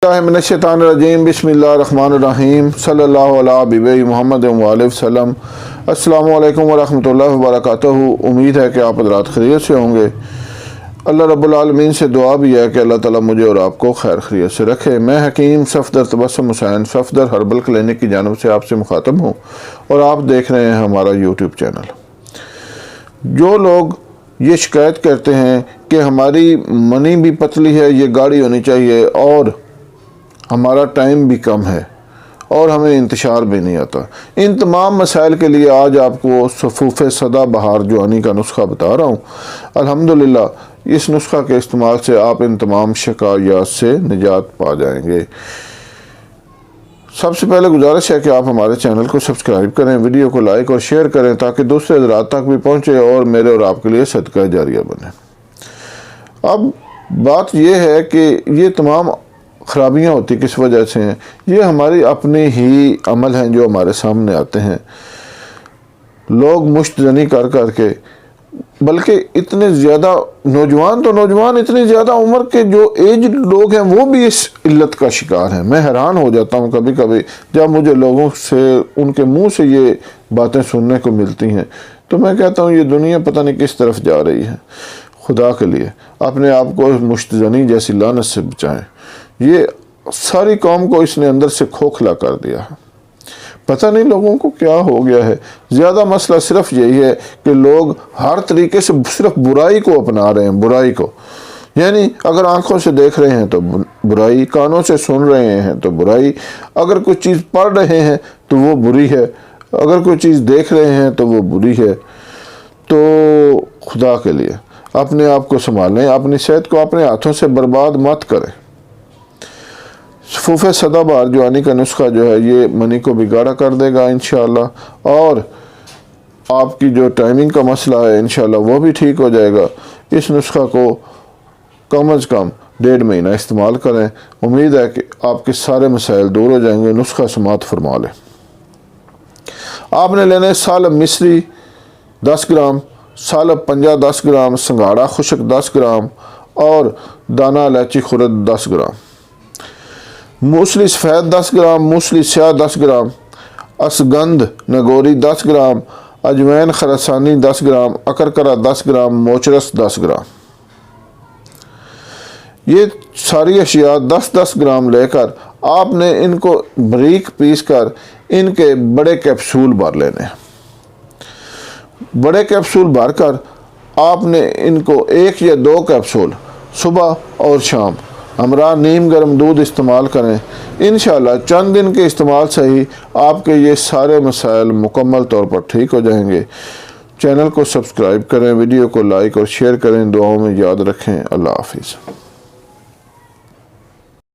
मिनश्शैतानिर्रजीम बिस्मिल्लाहिर्रहमानिर्रहीम सल्लल्लाहु अला हबीबी मुहम्मद वसल्लम। अस्सलामु अलैकुम वरहमतुल्लाहि वबरकातुहू। उम्मीद है कि आप हज़रात खैरियत से होंगे। अल्लाह रब्बुल आलमीन से दुआ भी है कि अल्लाह ताला मुझे और आपको खैर खैरियत से रखे। मैं हकीम सफदर तबस्सुम हुसैन सफदर हर्बल क्लिनिक की जानिब से आपसे मुखातब हूँ और आप देख रहे हैं हमारा यूट्यूब चैनल। जो लोग ये शिकायत करते हैं कि हमारी मनी भी पतली है, ये गाढ़ी होनी चाहिए और हमारा टाइम भी कम है और हमें इंतशार भी नहीं आता, इन तमाम मसाइल के लिए आज आपको सफ़ूफ़े सदा बहार जवानी का नुस्खा बता रहा हूँ। अल्हम्दुलिल्लाह इस नुस्खा के इस्तेमाल से आप इन तमाम शिकायत से निजात पा जाएंगे। सबसे पहले गुजारिश है कि आप हमारे चैनल को सब्सक्राइब करें, वीडियो को लाइक और शेयर करें ताकि दूसरे हज़रात तक भी पहुँचे और मेरे और आपके लिए सदका जारिया बने। अब बात यह है कि ये तमाम ख़राबियाँ होती किस वजह से हैं। ये हमारी अपने ही अमल हैं जो हमारे सामने आते हैं। लोग मुश्तजनी कर कर के, बल्कि इतने ज़्यादा नौजवान इतनी ज़्यादा उम्र के जो एज लोग हैं वो भी इस इल्लत का शिकार हैं। मैं हैरान हो जाता हूँ कभी कभी जब मुझे लोगों से उनके मुंह से ये बातें सुनने को मिलती हैं, तो मैं कहता हूँ ये दुनिया पता नहीं किस तरफ जा रही है। खुदा के लिए अपने आप को मुश्तजनी जैसी लानत से बचाएं। ये सारी कौम को इसने अंदर से खोखला कर दिया है। पता नहीं लोगों को क्या हो गया है। ज़्यादा मसला सिर्फ यही है कि लोग हर तरीके से सिर्फ बुराई को अपना रहे हैं, बुराई को। यानी अगर आंखों से देख रहे हैं तो बुराई, कानों से सुन रहे हैं तो बुराई, अगर कोई चीज़ पढ़ रहे हैं तो वो बुरी है, अगर कोई चीज़ देख रहे हैं तो वो बुरी है। तो खुदा के लिए अपने आप को संभालें, अपनी सेहत को अपने हाथों से बर्बाद मत करें। सफ़ूफ़े सदाबहार जवानी का नुस्खा जो है ये मनी को भी गाढ़ा कर देगा इंशाअल्लाह, और आपकी जो टाइमिंग का मसला है इंशाअल्लाह वो भी ठीक हो जाएगा। इस नुस्खा को कम अज़ कम 1.5 महीना इस्तेमाल करें। उम्मीद है कि आपके सारे मसाइल दूर हो जाएंगे। नुस्खा समात फरमा लें। आपने लेने सालब मिश्री 10 ग्राम, सालब पंजा 10 ग्राम, संगाड़ा खुशक 10 ग्राम और दाना इलायची खुरद 10 ग्राम, मूसली सफ़ेद 10 ग्राम, मूसली स्याह 10 ग्राम, असगंध नगोरी 10 ग्राम, अजवैन खरसानी 10 ग्राम, अकरकरा 10 ग्राम, मोचरस 10 ग्राम। ये सारी अशिया 10-10 ग्राम लेकर आपने इनको बारीक पीस कर इनके बड़े कैप्सूल भर लेने। बड़े कैप्सूल भरकर आपने इनको 1 या 2 कैप्सूल सुबह और शाम हमरा नीम गर्म दूध इस्तेमाल करें। इंशाअल्लाह चंद दिन के इस्तेमाल से ही आपके ये सारे मसाइल मुकम्मल तौर पर ठीक हो जाएंगे। चैनल को सब्सक्राइब करें, वीडियो को लाइक और शेयर करें, दुआओं में याद रखें। अल्लाह हाफिज़।